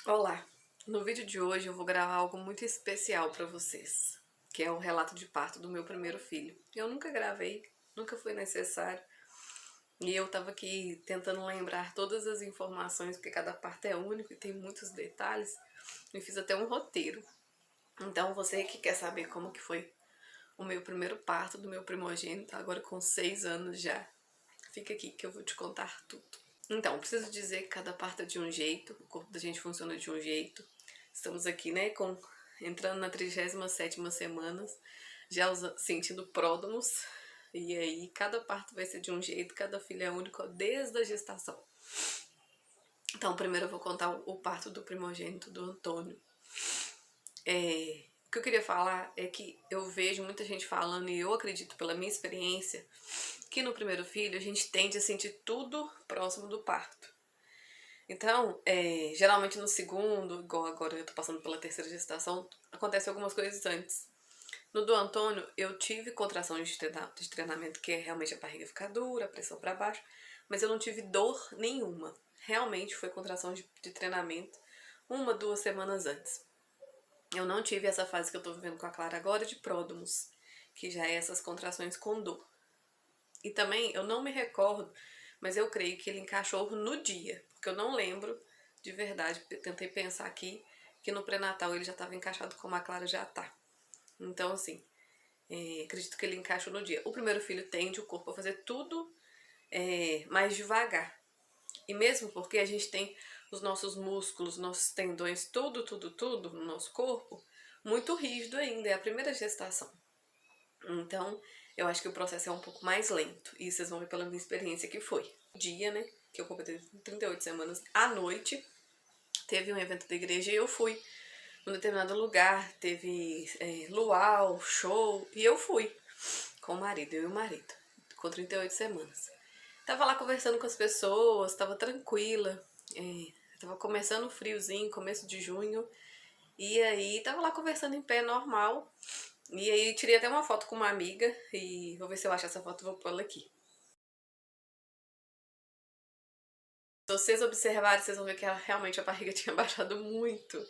Olá! No vídeo de hoje eu vou gravar algo muito especial para vocês, que é o relato de parto do meu primeiro filho. Eu nunca gravei, nunca foi necessário, e eu tava aqui tentando lembrar todas as informações, porque cada parto é único e tem muitos detalhes, e fiz até um roteiro. Então você que quer saber como que foi o meu primeiro parto do meu primogênito, agora com 6 anos já, fica aqui que eu vou te contar tudo. Então, preciso dizer que cada parto é de um jeito, o corpo da gente funciona de um jeito. Estamos aqui, né, entrando na 37ª semana, já sentindo pródromos. E aí, cada parto vai ser de um jeito, cada filho é único desde a gestação. Então, primeiro eu vou contar o parto do primogênito, do Antônio. O que eu queria falar é que eu vejo muita gente falando, e eu acredito pela minha experiência, que no primeiro filho a gente tende a sentir tudo próximo do parto. Então, geralmente no segundo, igual agora eu tô passando pela terceira gestação, acontece algumas coisas antes. No do Antônio, eu tive contração de treinamento, que é realmente a barriga ficar dura, a pressão para baixo, mas eu não tive dor nenhuma. Realmente foi contração de treinamento 1, 2 semanas antes. Eu não tive essa fase que eu tô vivendo com a Clara agora de pródromos, que já é essas contrações com dor. E também, eu não me recordo, mas eu creio que ele encaixou no dia, porque eu não lembro de verdade, tentei pensar aqui, que no pré-natal ele já estava encaixado como a Clara já tá. Então, assim, acredito que ele encaixou no dia. O primeiro filho tende o corpo a fazer tudo mais devagar. E mesmo porque a gente tem os nossos músculos, nossos tendões, tudo no nosso corpo, muito rígido ainda, é a primeira gestação. Então, eu acho que o processo é um pouco mais lento. E vocês vão ver pela minha experiência que foi. O dia, né, que eu completei 38 semanas, à noite, teve um evento da igreja e eu fui. Num determinado lugar, teve luau, show, e eu fui. Com o marido, eu e o marido. Com 38 semanas. Tava lá conversando com as pessoas, tava tranquila. Tava começando o friozinho, começo de junho. E aí, tava lá conversando em pé, normal. E aí tirei até uma foto com uma amiga e vou ver se eu acho essa foto e vou pôr ela aqui. Se vocês observarem, vocês vão ver que realmente a barriga tinha baixado muito.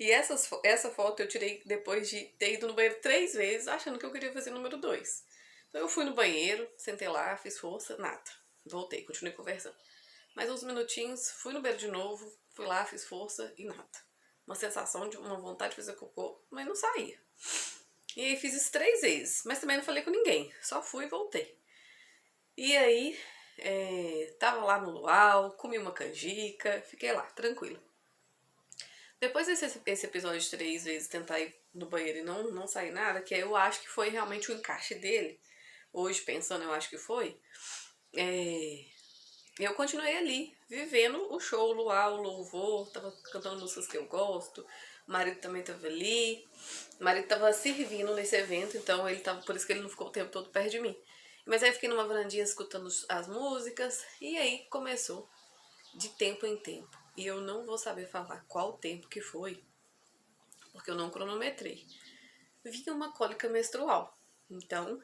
E essa foto eu tirei depois de ter ido no banheiro 3 vezes, achando que eu queria fazer número 2. Então eu fui no banheiro, sentei lá, fiz força, nada. Voltei, continuei conversando. Mais uns minutinhos, fui no banheiro de novo, fui lá, fiz força e nada. Uma sensação de uma vontade de fazer cocô, mas não saía. E aí fiz isso 3 vezes, mas também não falei com ninguém, só fui e voltei. E aí, tava lá no luau, comi uma canjica, fiquei lá, tranquila. Depois desse episódio de 3 vezes tentar ir no banheiro e não sair nada, que eu acho que foi realmente o encaixe dele, hoje pensando eu acho que foi, eu continuei ali, vivendo o show, o luau, o louvor, tava cantando músicas que eu gosto, o marido também tava ali, o marido tava servindo nesse evento, então ele tava, por isso que ele não ficou o tempo todo perto de mim. Mas aí eu fiquei numa varandinha escutando as músicas, e aí começou de tempo em tempo. E eu não vou saber falar qual tempo que foi, porque eu não cronometrei. Vinha uma cólica menstrual. Então,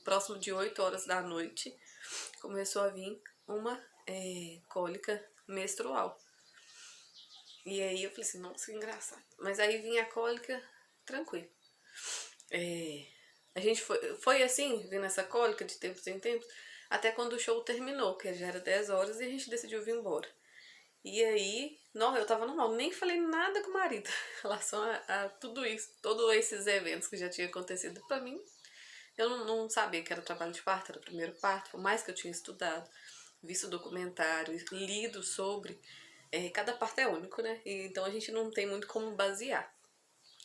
próximo de 8 horas da noite, começou a vir uma cólica menstrual. E aí eu falei assim, nossa, que engraçado. Mas aí vinha a cólica tranquilo. A gente foi assim, vindo essa cólica de tempos em tempos, até quando o show terminou, que já era 10 horas e a gente decidiu vir embora. E aí, não, eu tava normal, nem falei nada com o marido em relação a tudo isso, todos esses eventos que já tinham acontecido. Pra mim, eu não sabia que era trabalho de parto, era o primeiro parto, por mais que eu tinha estudado, visto documentário, lido sobre. Cada parto é único, né? E, então a gente não tem muito como basear,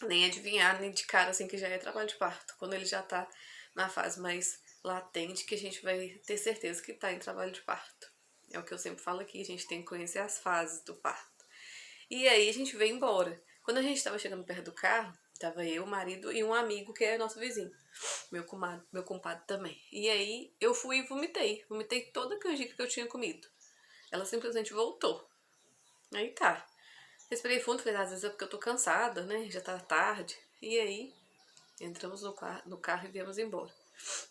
nem adivinhar, nem de cara assim que já é trabalho de parto. Quando ele já tá na fase mais latente, que a gente vai ter certeza que tá em trabalho de parto. É o que eu sempre falo aqui, a gente tem que conhecer as fases do parto. E aí a gente veio embora. Quando a gente tava chegando perto do carro, tava eu, o marido e um amigo que é nosso vizinho. Meu compadre também. E aí eu fui e vomitei. Vomitei toda a canjica que eu tinha comido. Ela simplesmente voltou. Aí tá. Respirei fundo, falei, às vezes é porque eu tô cansada, né? Já tá tarde. E aí, entramos no carro e viemos embora.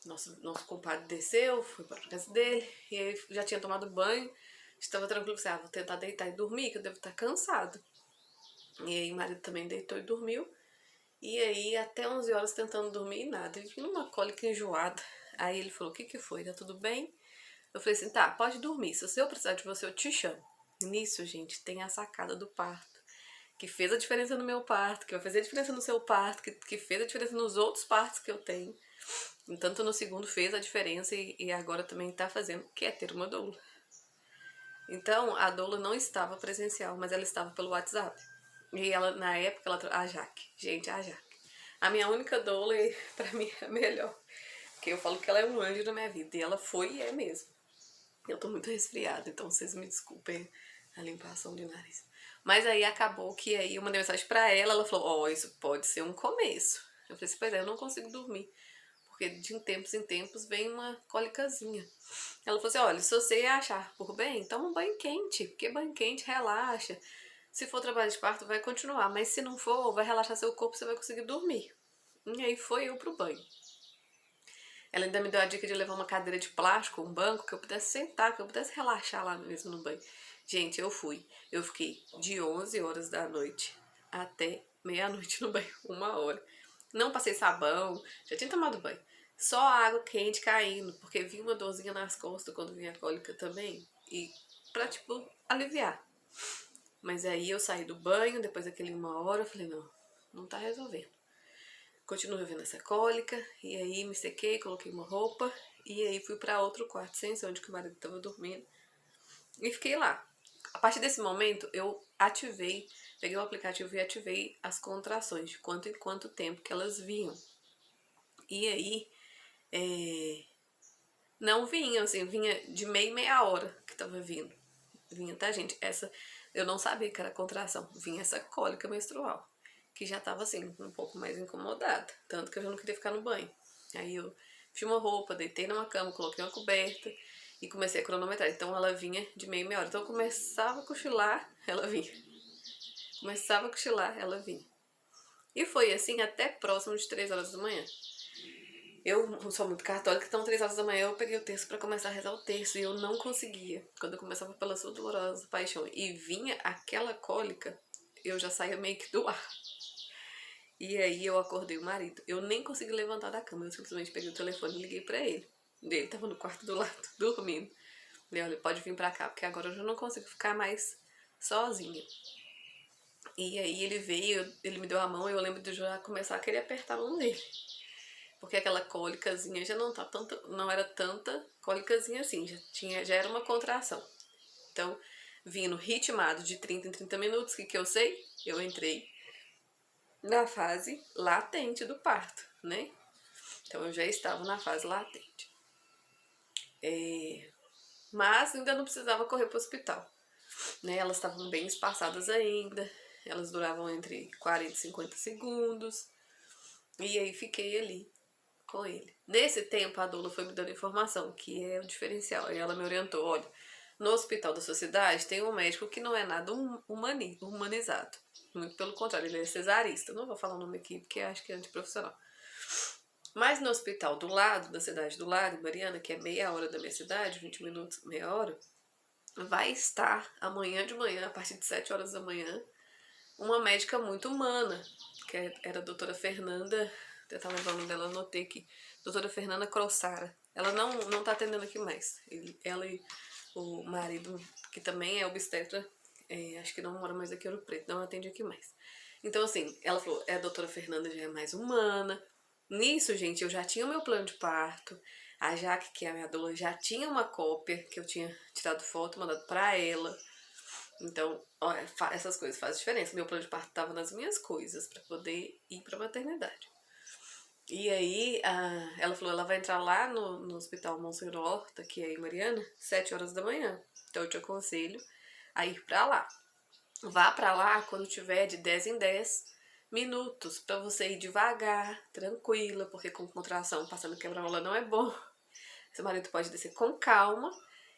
Nosso compadre desceu, foi para a casa dele, e aí já tinha tomado banho, estava tranquilo, pensei, vou tentar deitar e dormir, que eu devo estar cansado. E aí o marido também deitou e dormiu. E aí até 11 horas tentando dormir e nada. Ele tinha uma cólica enjoada. Aí ele falou, o que que foi? Tá tudo bem? Eu falei assim, tá, pode dormir. Se eu precisar de você, eu te chamo. Nisso, gente, tem a sacada do parto. Que fez a diferença no meu parto, que vai fazer a diferença no seu parto, que fez a diferença nos outros partos que eu tenho. Tanto no segundo fez a diferença e agora também tá fazendo, que é ter uma doula. Então, a doula não estava presencial, mas ela estava pelo WhatsApp. E ela, na época, a Jaque. Gente, a Jaque. A minha única doula, e pra mim, é a melhor. Porque eu falo que ela é um anjo na minha vida. E ela foi e é mesmo. Eu tô muito resfriada, então vocês me desculpem a limpação de nariz. Mas aí acabou que aí eu mandei mensagem pra ela, ela falou, ó, isso pode ser um começo. Eu falei assim, pois é, eu não consigo dormir. Porque de tempos em tempos vem uma cólicazinha. Ela falou assim, olha, se você achar por bem, toma um banho quente. Porque banho quente relaxa. Se for trabalho de parto, vai continuar. Mas se não for, vai relaxar seu corpo, você vai conseguir dormir. E aí foi eu pro banho. Ela ainda me deu a dica de levar uma cadeira de plástico, um banco, que eu pudesse sentar, que eu pudesse relaxar lá mesmo no banho. Gente, eu fui. Eu fiquei de 11 horas da noite até meia-noite no banho, 1 hora. Não passei sabão, já tinha tomado banho. Só água quente caindo, porque vinha uma dorzinha nas costas quando vinha a cólica também. E pra, tipo, aliviar. Mas aí eu saí do banho, depois daquele 1 hora, eu falei, não, não tá resolvendo. Continuo vendo essa cólica, e aí me sequei, coloquei uma roupa, e aí fui pra outro quarto sem ser onde que o marido tava dormindo, e fiquei lá. A partir desse momento, eu ativei, peguei o aplicativo e ativei as contrações, de quanto em quanto tempo que elas vinham. E aí, não vinham, assim, vinha de meia hora que tava vindo. Vinha, tá, gente? Essa, eu não sabia que era contração, vinha essa cólica menstrual, que já tava assim, um pouco mais incomodada, tanto que eu já não queria ficar no banho. Aí eu fiz uma roupa, deitei numa cama, coloquei uma coberta e comecei a cronometrar. Então ela vinha de meia hora. Então eu começava a cochilar, ela vinha. Começava a cochilar, ela vinha. E foi assim até próximo de 3 horas da manhã. Eu sou muito católica, então 3 horas da manhã eu peguei o terço pra começar a rezar o terço e eu não conseguia. Quando eu começava pela sua dolorosa paixão e vinha aquela cólica, eu já saía meio que do ar. E aí eu acordei o marido. Eu nem consegui levantar da cama, eu simplesmente peguei o telefone e liguei pra ele. Ele tava no quarto do lado, dormindo. Falei, olha, pode vir pra cá, porque agora eu já não consigo ficar mais sozinha. E aí ele veio, ele me deu a mão e eu lembro de já começar a querer apertar a mão dele. Porque aquela cólicazinha já não tá tanta, não era tanta cólicazinha assim, já era uma contração. Então, vindo ritmado de 30 em 30 minutos, o que eu sei? Eu entrei na fase latente do parto, né? Então eu já estava na fase latente. Mas ainda não precisava correr para o hospital, né? Elas estavam bem espaçadas ainda, elas duravam entre 40 e 50 segundos. E aí fiquei ali com ele. Nesse tempo, a doula foi me dando informação, que é o diferencial. E ela me orientou, olha, no hospital da sociedade tem um médico que não é nada humanizado. Muito pelo contrário, ele é cesarista. Não vou falar o nome aqui porque acho que é antiprofissional. Mas no hospital do lado, da cidade do lado, em Mariana, que é meia hora da minha cidade, 20 minutos, meia hora, vai estar amanhã de manhã, a partir de 7 horas da manhã, uma médica muito humana, que era a doutora Fernanda, eu tava lembrando dela, anotei aqui, doutora Fernanda Crossara. Ela não tá atendendo aqui mais. Ela e o marido, que também é obstetra, acho que não mora mais aqui em Ouro Preto, não atende aqui mais. Então, assim, ela falou, a doutora Fernanda já é mais humana. Nisso, gente, eu já tinha o meu plano de parto. A Jaque, que é a minha doula, já tinha uma cópia que eu tinha tirado foto, mandado pra ela. Então, ó, essas coisas fazem diferença. Meu plano de parto tava nas minhas coisas pra poder ir pra maternidade. E aí, ela falou, ela vai entrar lá no Hospital Monsenhor Horta, que é em Mariana, 7 horas da manhã. Então eu te aconselho a ir pra lá. Vá pra lá quando tiver de 10 em 10 minutos, pra você ir devagar, tranquila, porque com contração, passando quebra-mola não é bom. Seu marido pode descer com calma.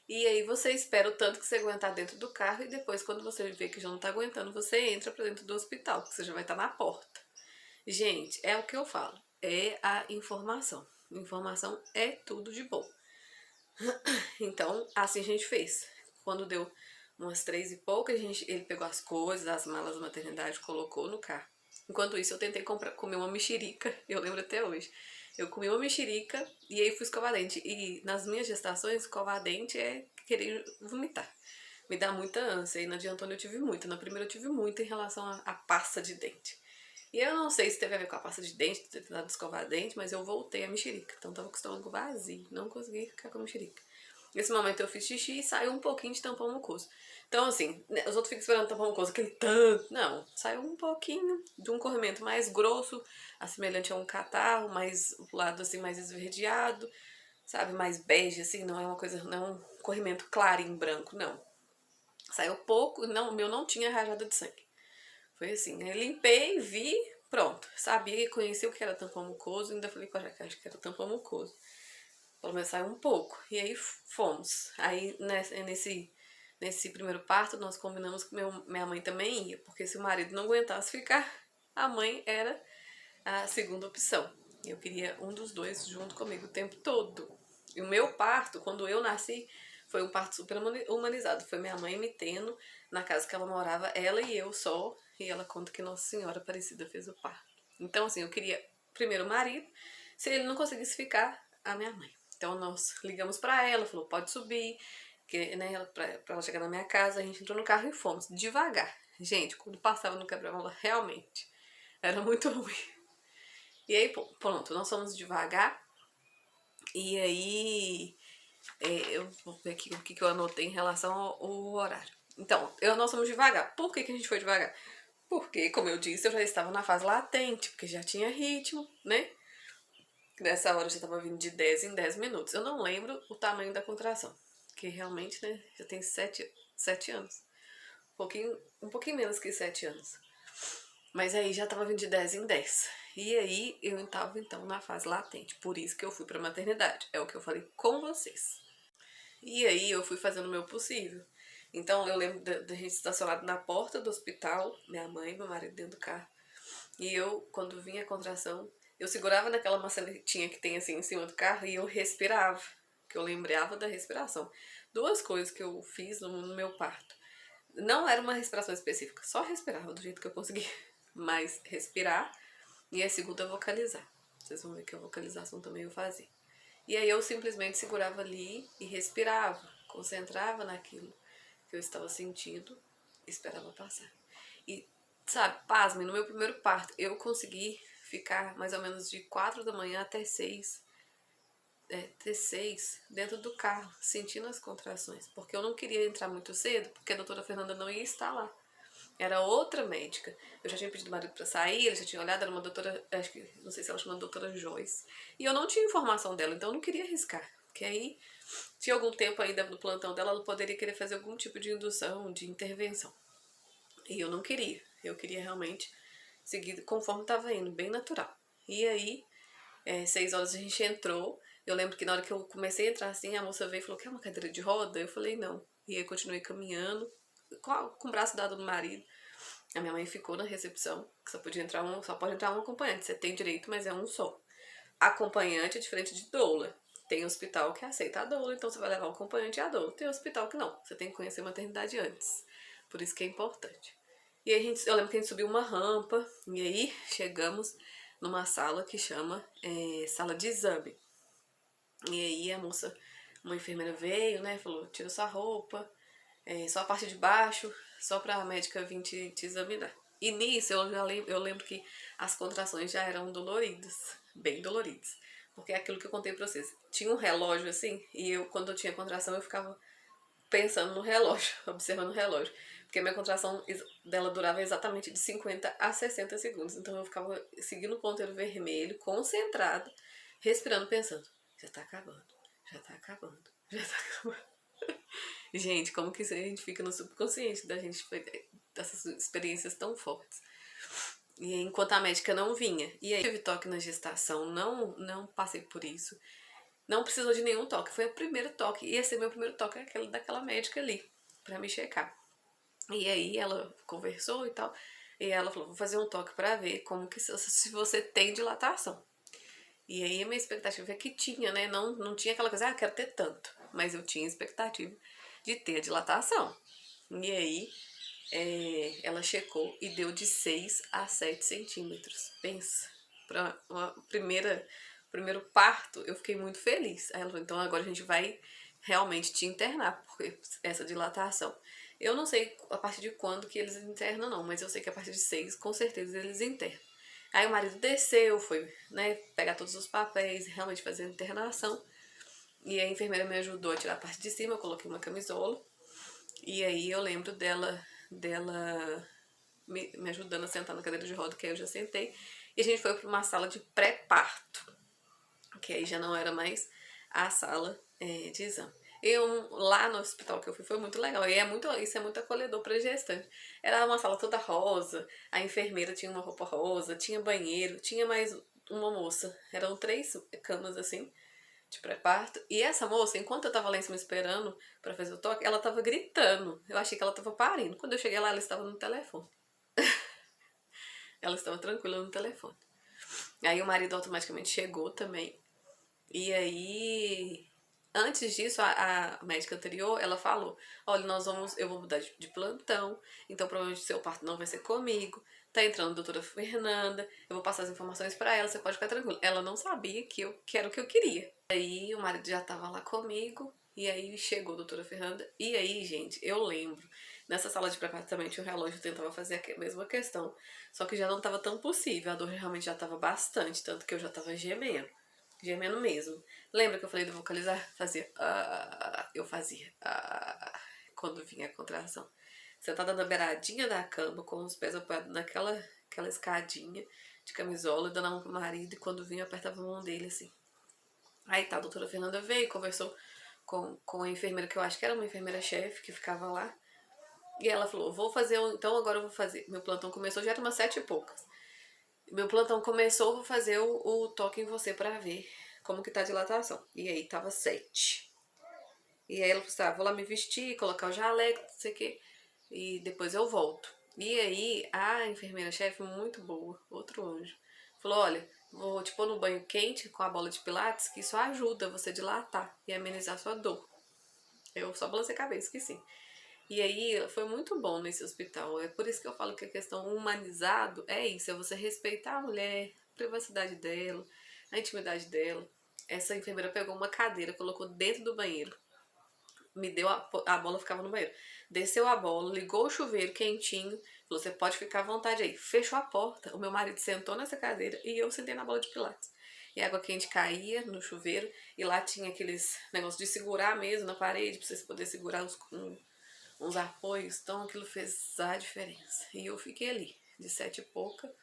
E aí você espera o tanto que você aguentar dentro do carro e depois, quando você vê que já não tá aguentando, você entra pra dentro do hospital, porque você já vai estar na porta. Gente, é o que eu falo. É a informação. Informação é tudo de bom. Então, assim a gente fez. Quando deu umas 3 e pouca, ele pegou as coisas, as malas da maternidade, colocou no carro. Enquanto isso, eu tentei comer uma mexerica, eu lembro até hoje. Eu comi uma mexerica e aí fui escovar dente. E nas minhas gestações, escovar dente é querer vomitar. Me dá muita ânsia. E na de Antônio eu tive muita. Na primeira eu tive muita em relação à pasta de dente. E eu não sei se teve a ver com a pasta de dente, ter tentado escovar dente, mas eu voltei a mexerica. Então tava com o estômago vazio, não consegui ficar com a mexerica. Nesse momento eu fiz xixi e saiu um pouquinho de tampão mucoso. Então assim, né, os outros ficam esperando tampão mucoso, aquele tanto. Não, saiu um pouquinho de um corrimento mais grosso, assemelhante a um catarro, mais o lado assim mais esverdeado, sabe, mais bege assim, não é uma coisa, não é um corrimento claro em branco, não. Saiu pouco, não, o meu não tinha rajada de sangue. Foi assim, aí limpei, vi, pronto. Sabia, conheci o que era tampão mucoso, ainda falei com a Jaque, acho que era tampão mucoso. Pelo menos saiu um pouco. E aí fomos. Aí nesse primeiro parto nós combinamos que minha mãe também ia, porque se o marido não aguentasse ficar, a mãe era a segunda opção. Eu queria um dos dois junto comigo o tempo todo. E o meu parto, quando eu nasci, foi um parto super humanizado. Foi minha mãe me tendo na casa que ela morava, ela e eu só. E ela conta que Nossa Senhora Aparecida fez o parto. Então, assim, eu queria primeiro o marido. Se ele não conseguisse ficar, a minha mãe. Então, nós ligamos pra ela, falou, pode subir. Que, né, pra ela chegar na minha casa, a gente entrou no carro e fomos. Devagar. Gente, quando passava no quebra-mola, realmente era muito ruim. E aí, pronto, nós fomos devagar. E aí, eu vou ver aqui o que eu anotei em relação ao horário. Então, nós fomos devagar. Por que a gente foi devagar? Porque, como eu disse, eu já estava na fase latente, porque já tinha ritmo, né? Nessa hora eu já estava vindo de 10 em 10 minutos. Eu não lembro o tamanho da contração, que realmente, né, já tem 7 anos. Um pouquinho menos que 7 anos. Mas aí já tava vindo de 10 em 10. E aí eu tava então na fase latente. Por isso que eu fui pra maternidade. É o que eu falei com vocês. E aí eu fui fazendo o meu possível. Então eu lembro da gente estacionado na porta do hospital, minha mãe e meu marido dentro do carro. E eu, quando vinha a contração, eu segurava naquela maçanetinha que tem assim em cima do carro e eu respirava. Que eu lembrava da respiração. Duas coisas que eu fiz no meu parto. Não era uma respiração específica, só respirava do jeito que eu conseguia. Mas respirar e a segunda vocalizar. Vocês vão ver que a vocalização também eu fazia. E aí eu simplesmente segurava ali e respirava, concentrava naquilo que eu estava sentindo e esperava passar. E, sabe, pasmem, no meu primeiro parto eu consegui ficar mais ou menos de 4 da manhã até 6, até 6 dentro do carro, sentindo as contrações. Porque eu não queria entrar muito cedo, porque a doutora Fernanda não ia estar lá. Era outra médica. Eu já tinha pedido o marido pra sair, ele já tinha olhado, era uma doutora, acho que, não sei se ela chama doutora Joyce. E eu não tinha informação dela, então eu não queria arriscar. Porque aí, tinha algum tempo ainda no plantão dela, ela poderia querer fazer algum tipo de indução, de intervenção. E eu não queria. Eu queria realmente seguir conforme estava indo, bem natural. E aí, 6 horas a gente entrou. Eu lembro que na hora que eu comecei a entrar assim, a moça veio e falou, quer uma cadeira de roda? Eu falei, não. E aí continuei caminhando, com o braço dado do marido. A minha mãe ficou na recepção, que só pode entrar um acompanhante. Você tem direito, mas é um só. Acompanhante é diferente de doula. Tem hospital que aceita a doula, então você vai levar o acompanhante e a doula. Tem hospital que não. Você tem que conhecer a maternidade antes. Por isso que é importante. E aí eu lembro que a gente subiu uma rampa e aí chegamos numa sala que chama sala de exame. E aí a moça, uma enfermeira veio, né, falou, tira sua roupa, só a parte de baixo, só pra médica vir te examinar. E nisso eu lembro que as contrações já eram doloridas, bem doloridas. Porque é aquilo que eu contei pra vocês. Tinha um relógio assim, e eu, quando eu tinha contração, eu ficava pensando no relógio, observando o relógio. Porque a minha contração dela durava exatamente de 50 a 60 segundos. Então eu ficava seguindo o ponteiro vermelho, concentrada, respirando, pensando, já tá acabando, já tá acabando, já tá acabando. Gente, como que a gente fica no subconsciente da gente dessas experiências tão fortes. E enquanto a médica não vinha. E aí tive toque na gestação, não passei por isso. Não precisou de nenhum toque. Foi o primeiro toque. Ia ser meu primeiro toque, aquele daquela médica ali, pra me checar. E aí ela conversou e tal. E ela falou, vou fazer um toque pra ver como que se você tem dilatação. E aí a minha expectativa é que tinha, né? Não tinha aquela coisa, quero ter tanto. Mas eu tinha expectativa de ter a dilatação. E aí, ela checou e deu de 6 a 7 centímetros. Pensa, para uma primeiro parto, eu fiquei muito feliz. Aí ela falou, então agora a gente vai realmente te internar, porque essa dilatação. Eu não sei a partir de quando que eles internam não, mas eu sei que a partir de 6, com certeza eles internam. Aí o marido desceu, foi, né, pegar todos os papéis, realmente fazer a internação. E a enfermeira me ajudou a tirar a parte de cima, eu coloquei uma camisola. E aí eu lembro dela me ajudando a sentar na cadeira de roda, que aí eu já sentei. E a gente foi para uma sala de pré-parto, que aí já não era mais a sala de exame. Lá no hospital que eu fui foi muito legal. E isso é muito acolhedor para gestante. Era uma sala toda rosa, a enfermeira tinha uma roupa rosa, tinha banheiro, tinha mais uma moça. Eram 3 camas assim, de pré-parto. E essa moça, enquanto eu tava lá em cima esperando pra fazer o toque, ela tava gritando. Eu achei que ela tava parindo. Quando eu cheguei lá, ela estava no telefone. Ela estava tranquila no telefone. Aí o marido automaticamente chegou também. E aí, antes disso, a médica anterior, ela falou, olha, eu vou mudar de plantão, então provavelmente seu parto não vai ser comigo. Tá entrando a doutora Fernanda, eu vou passar as informações pra ela, você pode ficar tranquilo. Ela não sabia que era o que eu queria. Aí o marido já tava lá comigo, e aí chegou a doutora Fernanda. E aí, gente, eu lembro, nessa sala de pré-parto o relógio tentava fazer a mesma questão, só que já não tava tão possível, a dor realmente já tava bastante, tanto que eu já tava gemendo. Gemendo mesmo. Lembra que eu falei de vocalizar? Fazia. Eu fazia. Quando vinha a contração. Sentada na beiradinha da cama, com os pés apoiados aquela escadinha de camisola, dando a mão pro marido, e quando vinha, eu apertava a mão dele assim. Aí tá, a doutora Fernanda veio, conversou com a enfermeira, que eu acho que era uma enfermeira-chefe, que ficava lá. E ela falou, então agora eu vou fazer. Meu plantão começou, já era umas 7 e poucas. Meu plantão começou, vou fazer o toque em você pra ver como que tá a dilatação. E aí tava 7. E aí ela falou assim, vou lá me vestir, colocar o jaleco, não sei o que, e depois eu volto. E aí a enfermeira-chefe, muito boa, outro anjo, falou, olha, vou te pôr no banho quente com a bola de pilates, que isso ajuda você a dilatar e amenizar sua dor. Eu só balancei a cabeça, que sim. E aí foi muito bom nesse hospital. É por isso que eu falo que a questão humanizado é isso, é você respeitar a mulher, a privacidade dela, a intimidade dela. Essa enfermeira pegou uma cadeira, colocou dentro do banheiro, me deu a bola, ficava no banheiro. Desceu a bola, ligou o chuveiro quentinho, falou, você pode ficar à vontade aí. Fechou a porta, o meu marido sentou nessa cadeira e eu sentei na bola de pilates. E a água quente caía no chuveiro e lá tinha aqueles negócios de segurar mesmo na parede, pra vocês poderem segurar uns apoios, então aquilo fez a diferença. E eu fiquei ali, de 7 e pouca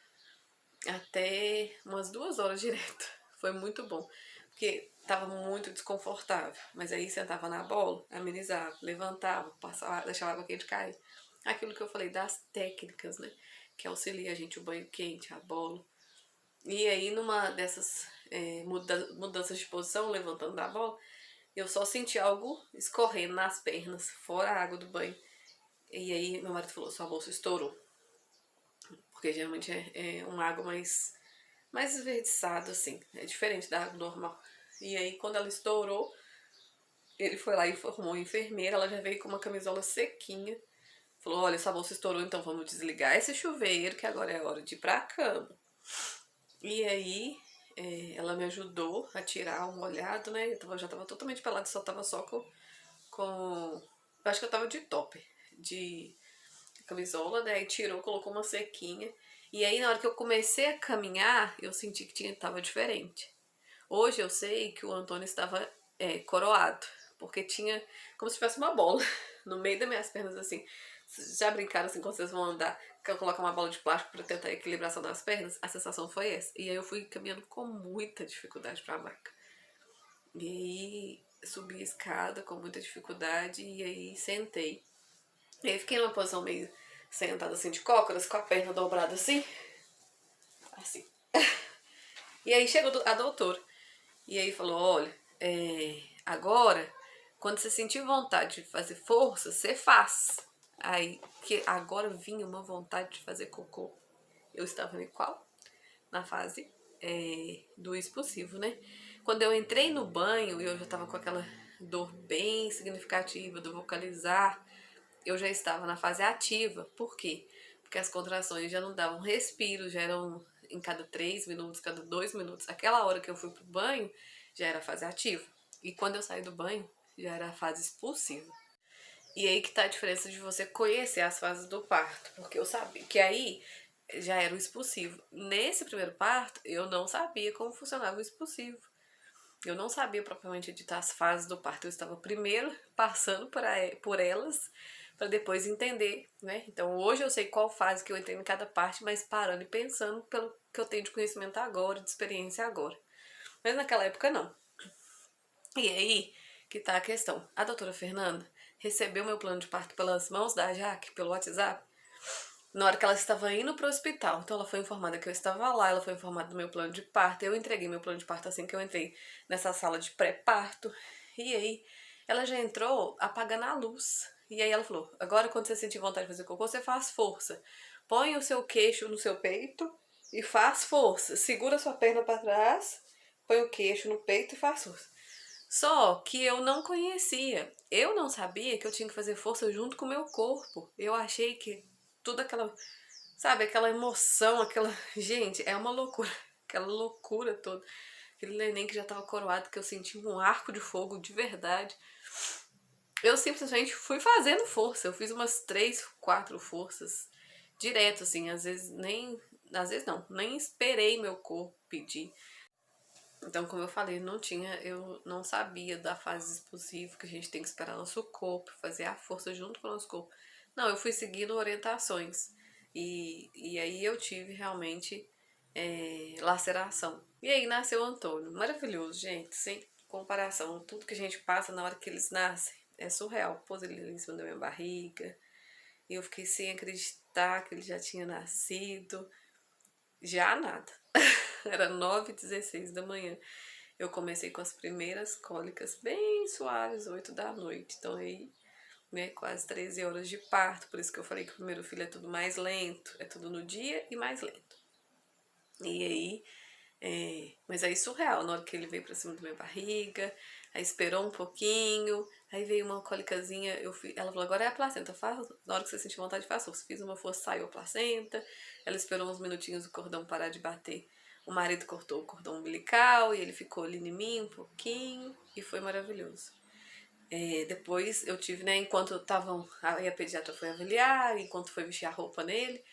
até umas 2 horas direto. Foi muito bom, porque tava muito desconfortável, mas aí sentava na bola, amenizava, levantava, passava, deixava a água quente cair. Aquilo que eu falei das técnicas, né, que auxilia a gente, o banho quente, a bola. E aí numa dessas mudanças de posição, levantando da bola, eu só senti algo escorrendo nas pernas, fora a água do banho. E aí meu marido falou, sua bolsa estourou. Porque geralmente é uma água mais esverdeçada, assim. É diferente da água normal. E aí quando ela estourou, ele foi lá e informou a enfermeira, ela já veio com uma camisola sequinha. Falou, olha, sua bolsa estourou, então vamos desligar esse chuveiro, que agora é hora de ir pra cama. E aí ela me ajudou a tirar um molhado, né? Já tava totalmente pelada, só tava só com. Eu acho que eu tava de top, de camisola, né? Aí tirou, colocou uma sequinha. E aí na hora que eu comecei a caminhar, eu senti que tava diferente. Hoje eu sei que o Antônio estava coroado, porque tinha como se tivesse uma bola no meio das minhas pernas, assim. Vocês já brincaram assim quando vocês vão andar, que eu coloco uma bola de plástico para tentar a equilibração das pernas? A sensação foi essa. E aí eu fui caminhando com muita dificuldade pra maca. E aí subi a escada com muita dificuldade e aí sentei. E aí fiquei numa posição meio sentada assim de cócoras, com a perna dobrada assim. Assim. E aí chegou a doutora. E aí falou, olha, agora, quando você sentir vontade de fazer força, você faz. Aí, que agora vinha uma vontade de fazer cocô. Eu estava em qual? Na fase do expulsivo, né? Quando eu entrei no banho, eu já estava com aquela dor bem significativa do vocalizar. eu já estava na fase ativa. Por quê? Porque as contrações já não davam respiro, já eram em cada 3 minutos, cada 2 minutos. Aquela hora que eu fui pro banho, já era a fase ativa. E quando eu saí do banho, já era a fase expulsiva. E aí que tá a diferença de você conhecer as fases do parto. Porque eu sabia que aí já era o expulsivo. Nesse primeiro parto, eu não sabia como funcionava o expulsivo. Eu não sabia propriamente editar as fases do parto. Eu estava primeiro passando por elas para depois entender, né? Então hoje eu sei qual fase que eu entrei em cada parte, mas parando e pensando pelo que eu tenho de conhecimento agora, de experiência agora. Mas naquela época não. E aí que tá a questão. A doutora Fernanda recebeu meu plano de parto pelas mãos da Jaque, pelo WhatsApp, na hora que ela estava indo para o hospital. Então ela foi informada que eu estava lá, ela foi informada do meu plano de parto. Eu entreguei meu plano de parto assim que eu entrei nessa sala de pré-parto. E aí ela já entrou apagando a luz. E aí ela falou: agora quando você sentir vontade de fazer cocô, você faz força. Põe o seu queixo no seu peito e faz força. Segura sua perna para trás, põe o queixo no peito e faz força. Só que eu não conhecia. Eu não sabia que eu tinha que fazer força junto com o meu corpo. Eu achei que toda aquela, sabe, aquela emoção, aquela. Gente, é uma loucura. Aquela loucura toda. Aquele neném que já tava coroado, que eu senti um arco de fogo de verdade. Eu simplesmente fui fazendo força. Eu fiz umas 3, 4 forças direto, assim. Às vezes nem. Às vezes não. Nem esperei meu corpo pedir. Então, como eu falei, eu não sabia da fase expulsiva, que a gente tem que esperar nosso corpo, fazer a força junto com o nosso corpo. Não, eu fui seguindo orientações. E aí eu tive realmente laceração. E aí nasceu o Antônio. Maravilhoso, gente, sem comparação. Tudo que a gente passa na hora que eles nascem é surreal. Pôs ele ali em cima da minha barriga. E eu fiquei sem acreditar que ele já tinha nascido. Já nada. Era 9h16 da manhã. Eu comecei com as primeiras cólicas bem suaves, 8 da noite. Então aí, né, quase 13 horas de parto. Por isso que eu falei que o primeiro filho é tudo mais lento. É tudo no dia e mais lento. E aí, mas aí surreal, na hora que ele veio pra cima da minha barriga, aí esperou um pouquinho, aí veio uma cólicazinha, ela falou, agora é a placenta, na hora que você sentir vontade, faça força. Fiz uma força, saiu a placenta, ela esperou uns minutinhos o cordão parar de bater. O marido cortou o cordão umbilical e ele ficou ali em mim um pouquinho e foi maravilhoso. Depois eu tive, né, enquanto aí a pediatra foi avaliar, enquanto foi vestir a roupa nele,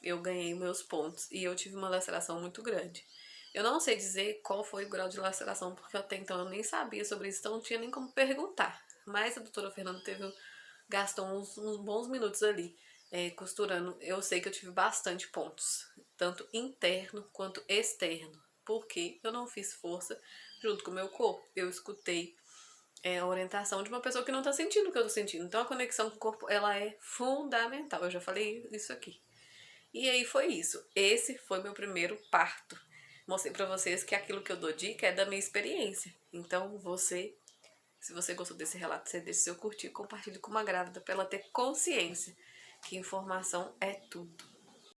eu ganhei meus pontos e eu tive uma laceração muito grande. Eu não sei dizer qual foi o grau de laceração, porque até então eu nem sabia sobre isso, então não tinha nem como perguntar. Mas a doutora Fernanda gastou uns bons minutos ali costurando. Eu sei que eu tive bastante pontos, tanto interno quanto externo, porque eu não fiz força junto com o meu corpo. Eu escutei a orientação de uma pessoa que não tá sentindo o que eu tô sentindo. Então a conexão com o corpo, ela é fundamental. Eu já falei isso aqui. E aí foi isso. Esse foi meu primeiro parto. Mostrei pra vocês que aquilo que eu dou dica é da minha experiência. Então se você gostou desse relato, você deixa seu curtir e compartilhe com uma grávida pra ela ter consciência que informação é tudo.